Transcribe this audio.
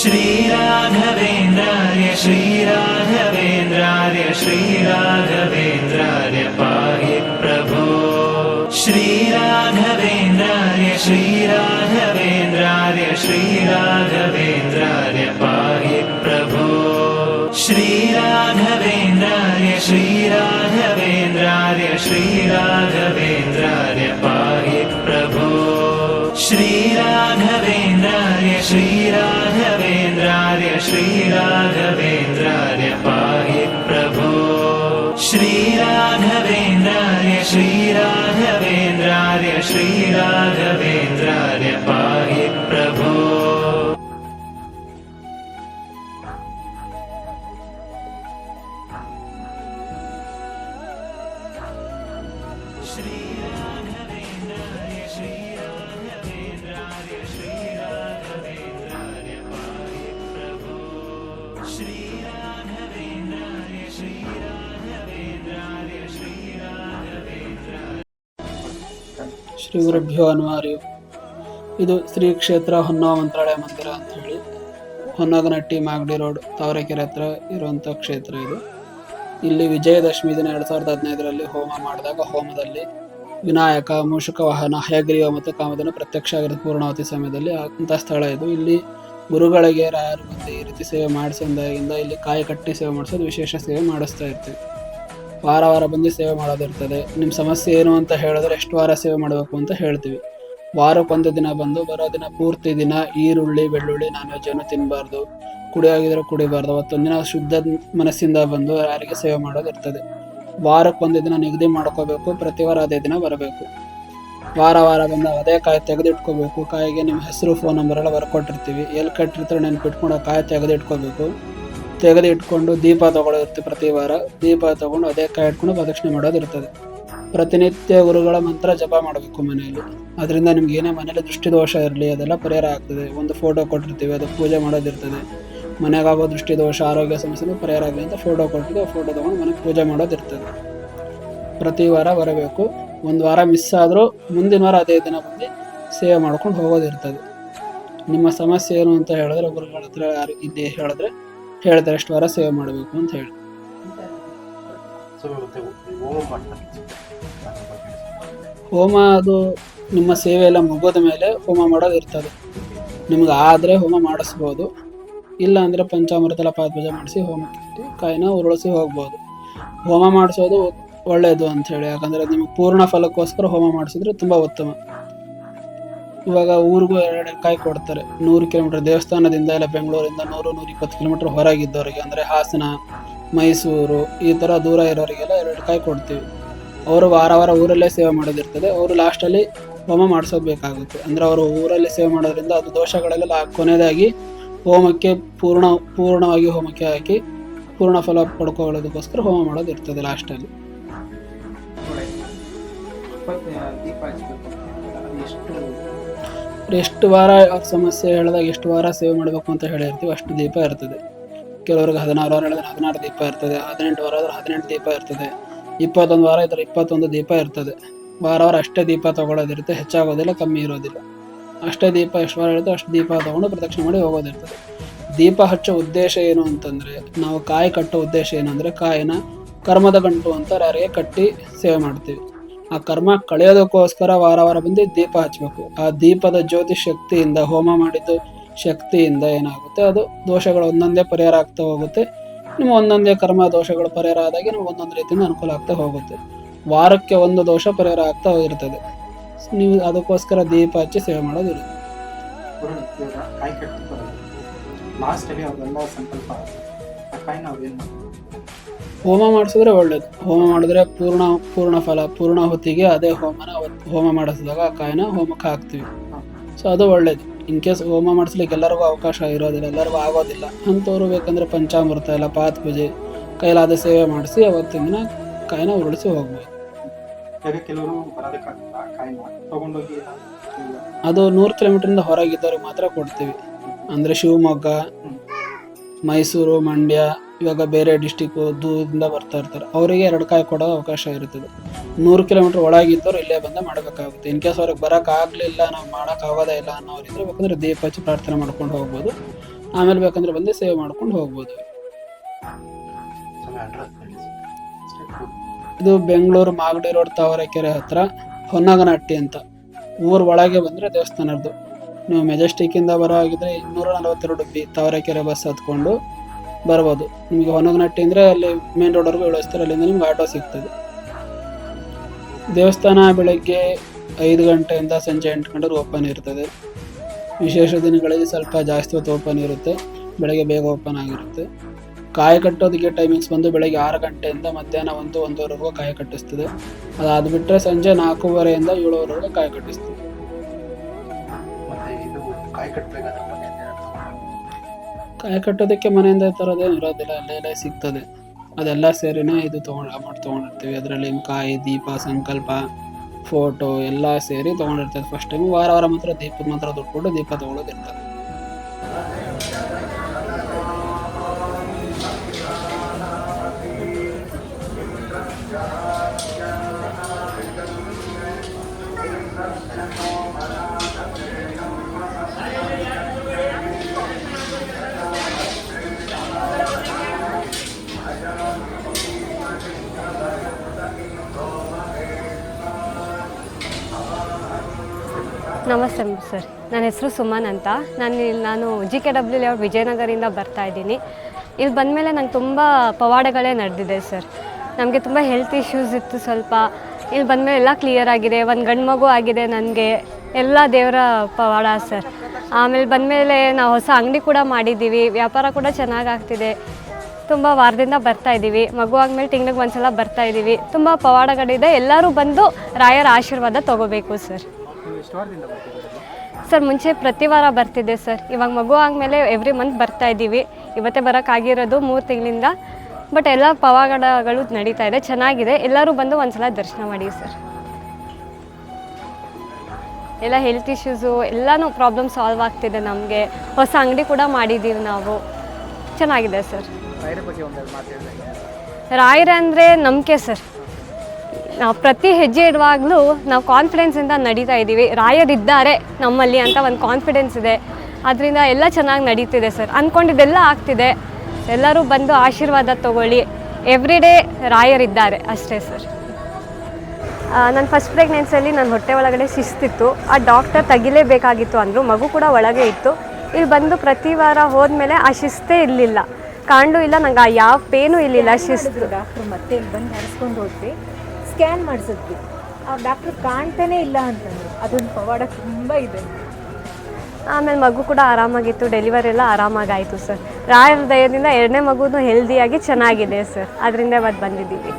श्रीराघवेन्द्रार्य श्रीराघवेन्द्रार्य श्रीराघवेन्द्रार्य पाहि प्रभो श्रीराघवेन्द्रार्य श्रीराघवेन्द्रार्य श्रीराघवेन्द्रार्य पाहि प्रभो श्रीराघवेन्द्रार्य श्रीराघवेन्द्रार्य श्रीराघवेन्द्रार्य पाहि प्रभो श्रीराघवेन्द्रार्य श्रीराघवेन्द्रार्य श्रीराघवेन्द्रार्य पाहि प्रभो श्रीराघवेन्द्रार्य श्रीराघवेन्द्रार्य श्रीराघवेन्द्रार्य पाहि प्रभो ಶ್ರೀ ಗುರುಭ್ಯೋ ನಮಃ. ಇದು ಶ್ರೀ ಕ್ಷೇತ್ರ ಹೊನ್ನಾವ ಮಂತ್ರಾಲಯ ಮಂದಿರ ಅಂತ ಹೇಳಿ ಹೊನ್ನಾಗನಟ್ಟಿ ಮಾಗಡಿ ರೋಡ್ ತಾವರೆಕೆರೆ ಹತ್ರ ಇರುವಂಥ ಕ್ಷೇತ್ರ ಇದು. ಇಲ್ಲಿ ವಿಜಯದಶಮಿ ದಿನ 2015ರಲ್ಲಿ ಹೋಮ ಮಾಡಿದಾಗ ಹೋಮದಲ್ಲಿ ವಿನಾಯಕ, ಮೂಷಕ ವಾಹನ, ಹಯಗ್ರೀವ ಮತ್ತು ಕಾಮಧೇನು ಪ್ರತ್ಯಕ್ಷ ಆಗಿರೋದು ಪೂರ್ಣಾವತಿ ಸಮಯದಲ್ಲಿ ಅಂಥ ಸ್ಥಳ ಇದು. ಇಲ್ಲಿ ಗುರುಗಳಿಗೆ ರಾಯರು ಬಂದು ಈ ರೀತಿ ಸೇವೆ ಮಾಡಿಸಿದಾಗಿಂದ ಇಲ್ಲಿ ಕಾಯಿ ಕಟ್ಟಿ ಸೇವೆ ಮಾಡಿಸೋದು ವಿಶೇಷ ಸೇವೆ ಮಾಡಿಸ್ತಾ ಇರ್ತೀವಿ. ವಾರ ವಾರ ಬಂದು ಸೇವೆ ಮಾಡೋದಿರ್ತದೆ. ನಿಮ್ಮ ಸಮಸ್ಯೆ ಏನು ಅಂತ ಹೇಳಿದ್ರೆ ಎಷ್ಟು ವಾರ ಸೇವೆ ಮಾಡಬೇಕು ಅಂತ ಹೇಳ್ತೀವಿ. ವಾರಕ್ಕೊಂದು ದಿನ ಬಂದು ಬರೋ ದಿನ ಪೂರ್ತಿ ದಿನ ಈರುಳ್ಳಿ, ಬೆಳ್ಳುಳ್ಳಿ, ನಾನ್ ವೆಜ್ ಅನ್ನು ತಿನ್ನಬಾರ್ದು. ಕುಡಿಯಾಗಿದ್ರೆ ಕುಡಿಬಾರ್ದು. ಅವತ್ತೊಂದಿನ ಶುದ್ಧ ಮನಸ್ಸಿಂದ ಬಂದು ಯಾರಿಗೆ ಸೇವೆ ಮಾಡೋದಿರ್ತದೆ. ವಾರಕ್ಕೊಂದು ದಿನ ನಿಗದಿ ಮಾಡ್ಕೋಬೇಕು. ಪ್ರತಿ ವಾರ ಅದೇ ದಿನ ಬರಬೇಕು. ವಾರ ವಾರ ಬಂದು ಅದೇ ಕಾಯಿ ತೆಗೆದಿಟ್ಕೋಬೇಕು. ಕಾಯಿಗೆ ನಿಮ್ಮ ಹೆಸರು, ಫೋನ್ ನಂಬರ್ ಎಲ್ಲ ಬರ್ಕೊಟ್ಟಿರ್ತೀವಿ. ಎಲ್ಲಿ ಕಟ್ಟಿರ್ತಾರೆ ನೆನ್ಪಿಟ್ಕೊಂಡು ಕಾಯಿ ತೆಗೆದಿಟ್ಕೋಬೇಕು. ತೆಗೆದಿಟ್ಕೊಂಡು ದೀಪ ತಗೊಳ್ಳೋದಿರುತ್ತೆ. ಪ್ರತಿ ವಾರ ದೀಪ ತಗೊಂಡು ಅದೇ ಕಾಯಿ ಇಟ್ಕೊಂಡು ಪ್ರದಕ್ಷಿಣೆ ಮಾಡೋದಿರ್ತದೆ. ಪ್ರತಿನಿತ್ಯ ಗುರುಗಳ ಮಂತ್ರ ಜಪ ಮಾಡಬೇಕು ಮನೆಯಲ್ಲಿ. ಅದರಿಂದ ನಿಮ್ಗೆ ಏನೇ ಮನೇಲಿ ದೃಷ್ಟಿದೋಷ ಇರಲಿ ಅದೆಲ್ಲ ಪರಿಹಾರ ಆಗ್ತದೆ. ಒಂದು ಫೋಟೋ ಕೊಟ್ಟಿರ್ತೀವಿ, ಅದಕ್ಕೆ ಪೂಜೆ ಮಾಡೋದಿರ್ತದೆ. ಮನೆಗಾಗೋ ದೃಷ್ಟಿದೋಷ, ಆರೋಗ್ಯ ಸಮಸ್ಯೆ ಪರಿಹಾರ ಆಗಲಿ ಅಂತ ಫೋಟೋ ಕೊಟ್ಟಿದ್ದು ಆ ಫೋಟೋ ತೊಗೊಂಡು ಮನೆಗೆ ಪೂಜೆ ಮಾಡೋದಿರ್ತದೆ. ಪ್ರತಿ ವಾರ ಬರಬೇಕು. ಒಂದು ವಾರ ಮಿಸ್ ಆದರೂ ಮುಂದಿನ ವಾರ ಅದೇ ದಿನ ಬಂದು ಸೇವೆ ಮಾಡ್ಕೊಂಡು ಹೋಗೋದಿರ್ತದೆ. ನಿಮ್ಮ ಸಮಸ್ಯೆ ಏನು ಅಂತ ಹೇಳಿದ್ರೆ ಗುರುಗಳ ಹತ್ರ ಯಾರು ಇದ್ದೇ ಹೇಳಿದ್ರೆ ಹೇಳ್ತಾರೆ ಎಷ್ಟು ವಾರ ಸೇವೆ ಮಾಡಬೇಕು ಅಂತ ಹೇಳಿ. ಹೋಮ ಅದು ನಿಮ್ಮ ಸೇವೆ ಎಲ್ಲ ಮುಗಿದ ಮೇಲೆ ಹೋಮ ಮಾಡೋದು ಇರ್ತದೆ. ನಿಮ್ಗೆ ಆದರೆ ಹೋಮ ಮಾಡಿಸ್ಬೋದು. ಇಲ್ಲ ಅಂದರೆ ಪಂಚಾಮೃತ ಪಾದಪೂಜೆ ಮಾಡಿಸಿ ಹೋಮಕ್ಕೆ ಕಾಯಿನ ಉರುಳಿಸಿ ಹೋಗ್ಬೋದು. ಹೋಮ ಮಾಡಿಸೋದು ಒಳ್ಳೆಯದು ಅಂಥೇಳಿ. ಯಾಕಂದರೆ ನಿಮಗೆ ಪೂರ್ಣ ಫಲಕ್ಕೋಸ್ಕರ ಹೋಮ ಮಾಡಿಸಿದ್ರೆ ತುಂಬ ಉತ್ತಮ. ಇವಾಗ ಊರಿಗೂ 2 ಕಾಯಿ ಕೊಡ್ತಾರೆ. 100 ಕಿಲೋಮೀಟರ್ ದೇವಸ್ಥಾನದಿಂದ ಇಲ್ಲ ಬೆಂಗಳೂರಿಂದ 100-120 ಕಿಲೋಮೀಟರ್ ಹೊರಗಿದ್ದವರಿಗೆ, ಅಂದರೆ ಹಾಸನ, ಮೈಸೂರು ಈ ಥರ ದೂರ ಇರೋರಿಗೆಲ್ಲ 2 ಕಾಯಿ ಕೊಡ್ತೀವಿ. ಅವರು ವಾರ ವಾರ ಊರಲ್ಲೇ ಸೇವೆ ಮಾಡೋದಿರ್ತದೆ. ಅವರು ಲಾಸ್ಟಲ್ಲಿ ಹೋಮ ಮಾಡಿಸೋದು ಬೇಕಾಗುತ್ತೆ. ಅಂದರೆ ಅವರು ಊರಲ್ಲಿ ಸೇವೆ ಮಾಡೋದ್ರಿಂದ ಅದು ದೋಷಗಳೆಲ್ಲ ಕೊನೆಯದಾಗಿ ಹೋಮಕ್ಕೆ ಪೂರ್ಣವಾಗಿ ಹೋಮಕ್ಕೆ ಹಾಕಿ ಪೂರ್ಣ ಫಲ ಪಡ್ಕೊಳ್ಳೋದಕ್ಕೋಸ್ಕರ ಹೋಮ ಮಾಡೋದಿರ್ತದೆ ಲಾಸ್ಟಲ್ಲಿ. ಎಷ್ಟು ವಾರ ಸಮಸ್ಯೆ ಹೇಳಿದಾಗ ಎಷ್ಟು ವಾರ ಸೇವೆ ಮಾಡಬೇಕು ಅಂತ ಹೇಳಿರ್ತೀವಿ ಅಷ್ಟು ದೀಪ ಇರ್ತದೆ. ಕೆಲವ್ರಿಗೆ 16 ವಾರ ಹೇಳಿದ್ರೆ 16 ದೀಪ ಇರ್ತದೆ. 18 ವಾರ ಆದ್ರೆ 18 ದೀಪ ಇರ್ತದೆ. 21 ವಾರ ಇದ್ರೆ 21 ದೀಪ ಇರ್ತದೆ. ವಾರ ವಾರ ಅಷ್ಟೇ ದೀಪ ತೊಗೊಳೋದಿರುತ್ತೆ. ಹೆಚ್ಚಾಗೋದಿಲ್ಲ, ಕಮ್ಮಿ ಇರೋದಿಲ್ಲ. ಅಷ್ಟೇ ದೀಪ ಎಷ್ಟು ವಾರ ಇರುತ್ತೆ ಅಷ್ಟು ದೀಪ ತೊಗೊಂಡು ಪ್ರದಕ್ಷಿಣೆ ಮಾಡಿ ಹೋಗೋದಿರ್ತದೆ. ದೀಪ ಹಚ್ಚೋ ಉದ್ದೇಶ ಏನು ಅಂತಂದರೆ, ನಾವು ಕಾಯಿ ಕಟ್ಟೋ ಉದ್ದೇಶ ಏನಂದರೆ ಕಾಯಿನ ಕರ್ಮದ ಗಂಟು ಅಂತ ಯಾರಿಗೆ ಕಟ್ಟಿ ಸೇವೆ ಮಾಡ್ತೀವಿ. ಆ ಕರ್ಮ ಕಳೆಯೋದಕ್ಕೋಸ್ಕರ ವಾರ ವಾರ ಬಂದು ದೀಪ ಹಚ್ಚಬೇಕು. ಆ ದೀಪದ ಜ್ಯೋತಿ ಶಕ್ತಿಯಿಂದ, ಹೋಮ ಮಾಡಿದ್ದು ಶಕ್ತಿಯಿಂದ ಏನಾಗುತ್ತೆ, ಅದು ದೋಷಗಳು ಒಂದೊಂದೇ ಪರಿಹಾರ ಆಗ್ತಾ ಹೋಗುತ್ತೆ. ನಿಮ್ಮ ಒಂದೊಂದೇ ಕರ್ಮ ದೋಷಗಳು ಪರಿಹಾರ ಆದಾಗೆ ನಿಮ್ಗೆ ಒಂದೊಂದು ರೀತಿಯಿಂದ ಅನುಕೂಲ ಆಗ್ತಾ ಹೋಗುತ್ತೆ. ವಾರಕ್ಕೆ ಒಂದು ದೋಷ ಪರಿಹಾರ ಆಗ್ತಾ ಹೋಗಿರ್ತದೆ. ನೀವು ಅದಕ್ಕೋಸ್ಕರ ದೀಪ ಹಚ್ಚಿ ಸೇವೆ ಮಾಡೋದಿರುತ್ತೆ. ಹೋಮ ಮಾಡಿಸಿದ್ರೆ ಒಳ್ಳೇದು. ಹೋಮ ಮಾಡಿದ್ರೆ ಪೂರ್ಣ ಫಲ, ಪೂರ್ಣ ಹೊತ್ತಿಗೆ ಅದೇ ಹೋಮ ಮಾಡಿಸಿದಾಗ ಆ ಕಾಯಿನ ಹೋಮಕ್ಕೆ ಹಾಕ್ತೀವಿ. ಸೊ ಅದು ಒಳ್ಳೇದು. ಇನ್ ಕೇಸ್ ಹೋಮ ಮಾಡಿಸ್ಲಿಕ್ಕೆ ಎಲ್ಲರಿಗೂ ಅವಕಾಶ ಇರೋದಿಲ್ಲ, ಎಲ್ಲರಿಗೂ ಆಗೋದಿಲ್ಲ ಅಂಥವ್ರು ಬೇಕಂದ್ರೆ ಪಂಚಾಮೃತ ಎಲ್ಲ ಪಾದ ಪೂಜೆ ಕೈಲಾದ ಸೇವೆ ಮಾಡಿಸಿ ಅವತ್ತಿನ ದಿನ ಕಾಯಿನ ಉರುಳಿಸಿ ಹೋಗ್ಬೋದು. ಅದು 100 ಕಿಲೋಮೀಟರಿಂದ ಹೊರಗಿದ್ದವ್ರಿಗೆ ಮಾತ್ರ ಕೊಡ್ತೀವಿ. ಅಂದರೆ ಶಿವಮೊಗ್ಗ, ಮೈಸೂರು, ಮಂಡ್ಯ, ಇವಾಗ ಬೇರೆ ಡಿಸ್ಟಿಕ್ಕು ದೂರದಿಂದ ಬರ್ತಾ ಇರ್ತಾರೆ. ಅವರಿಗೆ 2 ಕಾಯಿ ಕೊಡೋ ಅವಕಾಶ ಇರುತ್ತದೆ. 100 ಕಿಲೋಮೀಟರ್ ಒಳಗಿದ್ದವ್ರು ಇಲ್ಲೇ ಬಂದು ಮಾಡಬೇಕಾಗುತ್ತೆ. ಇನ್ ಕೇಸ್ ಅವ್ರಿಗೆ ಬರೋಕ್ಕಾಗಲಿಲ್ಲ, ನಾವು ಮಾಡೋಕ್ಕಾಗೋದೇ ಇಲ್ಲ ಅನ್ನೋರಿದ್ರೆ ಬೇಕಂದ್ರೆ ದೀಪ ಹಚ್ಚಿ ಪ್ರಾರ್ಥನೆ ಮಾಡ್ಕೊಂಡು ಹೋಗ್ಬೋದು. ಆಮೇಲೆ ಬೇಕಂದ್ರೆ ಬಂದು ಸೇವ್ ಮಾಡ್ಕೊಂಡು ಹೋಗ್ಬೋದು. ಇದು ಬೆಂಗಳೂರು ಮಾಗಡಿ ರೋಡ್ ತಾವರೆಕೆರೆ ಹತ್ರ ಹೊನ್ನಗನಹಟ್ಟಿ ಅಂತ ಊರ ಒಳಗೆ ಬಂದರೆ ದೇವಸ್ಥಾನದ್ದು. ನೀವು ಮೆಜೆಸ್ಟಿಕ್ಕಿಂದ ಬರೋ ಹಾಗಿದ್ರೆ 242B ತಾವರೆಕೆರೆ ಬಸ್ ಹತ್ಕೊಂಡು ಬರ್ಬೋದು. ನಿಮಗೆ ಹೊನ್ನಗನಹಟ್ಟಿ ಅಂದರೆ ಅಲ್ಲಿ ಮೇನ್ ರೋಡ್ವರೆಗೂ ಇಳಿಸ್ತಾರೆ, ಅಲ್ಲಿಂದ ನಿಮ್ಗೆ ಆಟೋ ಸಿಗ್ತದೆ. ದೇವಸ್ಥಾನ ಬೆಳಗ್ಗೆ 5 ಗಂಟೆಯಿಂದ ಸಂಜೆ 8 ಗಂಟೆವರೆಗೂ ಓಪನ್ ಇರ್ತದೆ. ವಿಶೇಷ ದಿನಗಳಲ್ಲಿ ಸ್ವಲ್ಪ ಜಾಸ್ತಿ ಹೊತ್ತು ಓಪನ್ ಇರುತ್ತೆ, ಬೆಳಗ್ಗೆ ಬೇಗ ಓಪನ್ ಆಗಿರುತ್ತೆ. ಕಾಯಿ ಕಟ್ಟೋದಕ್ಕೆ ಟೈಮಿಂಗ್ಸ್ ಬಂದು ಬೆಳಗ್ಗೆ 6 ಗಂಟೆಯಿಂದ ಮಧ್ಯಾಹ್ನ 1-1:30ವರೆಗೂ ಕಾಯಿ ಕಟ್ಟಿಸ್ತದೆ. ಅದಾದ ಬಿಟ್ಟರೆ ಸಂಜೆ 4:15ಯಿಂದ 7:00ವರೆಗೂ ಕಾಯಿ ಕಟ್ಟಿಸ್ತದೆ. ಕಾಯಿ ಕಟ್ಟೋದಕ್ಕೆ ಮನೆಯಿಂದ ತರೋದೇನು ಇರೋದಿಲ್ಲ, ಅಲ್ಲೆಲ್ಲ ಸಿಗ್ತದೆ. ಅದೆಲ್ಲ ಸೇರಿನೇ ಇದು ಅಮೌಂಟ್ ತೊಗೊಂಡಿರ್ತೀವಿ. ಅದರಲ್ಲಿ ಕಾಯಿ, ದೀಪ, ಸಂಕಲ್ಪ, ಫೋಟೋ ಎಲ್ಲ ಸೇರಿ ತೊಗೊಂಡಿರ್ತದೆ. ಫಸ್ಟ್ ಟೈಮು ವಾರ ಮಾತ್ರ ದೀಪದ ಮಾತ್ರ ದುಡ್ಡು ಕೊಟ್ಟು ದೀಪ ತೊಗೊಳೋದಿರ್ತದೆ. ನಮಸ್ತೆ ಸರ್, ನನ್ನ ಹೆಸರು ಸುಮನ್ ಅಂತ. ನಾನು GKW ಲೇಔಟ್ ವಿಜಯನಗರಿಂದ ಬರ್ತಾ ಇದ್ದೀನಿ. ಇಲ್ಲಿ ಬಂದಮೇಲೆ ನಂಗೆ ತುಂಬ ಪವಾಡಗಳೇ ನಡೆದಿದೆ ಸರ್. ನಮಗೆ ತುಂಬ ಹೆಲ್ತ್ ಇಶ್ಯೂಸ್ ಇತ್ತು ಸ್ವಲ್ಪ. ಇಲ್ಲಿ ಬಂದಮೇಲೆ ಎಲ್ಲ ಕ್ಲಿಯರ್ ಆಗಿದೆ. ಒಂದು ಗಂಡು ಮಗು ಆಗಿದೆ ನನಗೆ. ಎಲ್ಲ ದೇವರ ಪವಾಡ ಸರ್. ಆಮೇಲೆ ಬಂದಮೇಲೆ ನಾವು ಹೊಸ ಅಂಗಡಿ ಕೂಡ ಮಾಡಿದ್ದೀವಿ, ವ್ಯಾಪಾರ ಕೂಡ ಚೆನ್ನಾಗಿ ಆಗ್ತಿದೆ. ತುಂಬ ವಾರದಿಂದ ಬರ್ತಾಯಿದ್ದೀವಿ. ಮಗು ಆದಮೇಲೆ ತಿಂಗಳಿಗೆ ಒಂದ್ಸಲ ಬರ್ತಾಯಿದ್ದೀವಿ. ತುಂಬ ಪವಾಡಗಳಿದೆ. ಎಲ್ಲರೂ ಬಂದು ರಾಯರ ಆಶೀರ್ವಾದ ತೊಗೋಬೇಕು ಸರ್. ಸರ್ ಮುಂಚೆ ಪ್ರತಿ ವಾರ ಬರ್ತಿದ್ದೆ ಸರ್. ಇವಾಗ ಮಗು ಆದಮೇಲೆ ಎವ್ರಿ ಮಂತ್ ಬರ್ತಾಯಿದ್ದೀವಿ. ಇವತ್ತೇ ಬರೋಕ್ಕಾಗಿರೋದು 3 ತಿಂಗಳಿಂದ. ಬಟ್ ಎಲ್ಲ ಪವಾಡಗಳು ನಡೀತಾ ಇದೆ, ಚೆನ್ನಾಗಿದೆ. ಎಲ್ಲರೂ ಬಂದು ಒಂದ್ಸಲ ದರ್ಶನ ಮಾಡಿ ಸರ್. ಎಲ್ಲ ಹೆಲ್ತ್ ಇಶ್ಯೂಸು ಎಲ್ಲನೂ ಪ್ರಾಬ್ಲಮ್ ಸಾಲ್ವ್ ಆಗ್ತಿದೆ ನಮಗೆ. ಹೊಸ ಅಂಗಡಿ ಕೂಡ ಮಾಡಿದ್ದೀವಿ ನಾವು, ಚೆನ್ನಾಗಿದೆ ಸರ್. ರಾಯರ ಅಂದರೆ ನಂಬಿಕೆ ಸರ್. ನಾವು ಪ್ರತಿ ಹೆಜ್ಜೆ ಇಡುವಾಗಲೂ ನಾವು ಕಾನ್ಫಿಡೆನ್ಸಿಂದ ನಡೀತಾ ಇದ್ದೀವಿ. ರಾಯರಿದ್ದಾರೆ ನಮ್ಮಲ್ಲಿ ಅಂತ ಒಂದು ಕಾನ್ಫಿಡೆನ್ಸ್ ಇದೆ. ಅದರಿಂದ ಎಲ್ಲ ಚೆನ್ನಾಗಿ ನಡೀತಿದೆ ಸರ್. ಅಂದ್ಕೊಂಡಿದ್ದೆಲ್ಲ ಆಗ್ತಿದೆ. ಎಲ್ಲರೂ ಬಂದು ಆಶೀರ್ವಾದ ತೊಗೊಳ್ಳಿ. ಎವ್ರಿ ಡೇ ರಾಯರಿದ್ದಾರೆ ಅಷ್ಟೇ ಸರ್. ನನ್ನ ಫಸ್ಟ್ ಪ್ರೆಗ್ನೆನ್ಸಿಯಲ್ಲಿ ನನ್ನ ಹೊಟ್ಟೆ ಒಳಗಡೆ ಶಿಸ್ತಿತ್ತು. ಆ ಡಾಕ್ಟರ್ ತೆಗಿಲೇಬೇಕಾಗಿತ್ತು ಅಂದರು. ಮಗು ಕೂಡ ಒಳಗೆ ಇತ್ತು. ಇಲ್ಲಿ ಬಂದು ಪ್ರತಿ ವಾರ ಹೋದ್ಮೇಲೆ ಆ ಶಿಸ್ತೇ ಇರಲಿಲ್ಲ, ಕಾಣಲೂ ಇಲ್ಲ. ನಂಗೆ ಆ ಯಾವ ಪೇನೂ ಇರಲಿಲ್ಲ. ಶಿಸ್ತು ಡಾಕ್ಟ್ರು ಮತ್ತೆ ಇಲ್ಲಿ ಬಂದು ನಡೆಸ್ಕೊಂಡು ಹೋದ್ವಿ. ಸ್ಕ್ಯಾನ್ ಮಾಡಿಸಿದ್ವಿ. ಆ ಡಾಕ್ಟ್ರು ಕಾಣ್ತಾನೆ ಇಲ್ಲ ಅಂತಂದರು. ಅದೊಂದು ಪವಾಡ ತುಂಬ ಇದೆ. ಆಮೇಲೆ ಮಗು ಕೂಡ ಆರಾಮಾಗಿತ್ತು. ಡೆಲಿವರಿ ಎಲ್ಲ ಆರಾಮಾಗಾಯಿತು ಸರ್. ರಾಯರ ದಯದಿಂದ 2ನೇ ಮಗುನೂ ಹೆಲ್ದಿಯಾಗಿ ಚೆನ್ನಾಗಿದೆ ಸರ್. ಅದರಿಂದ ಇವತ್ತು ಬಂದಿದ್ದೀವಿ.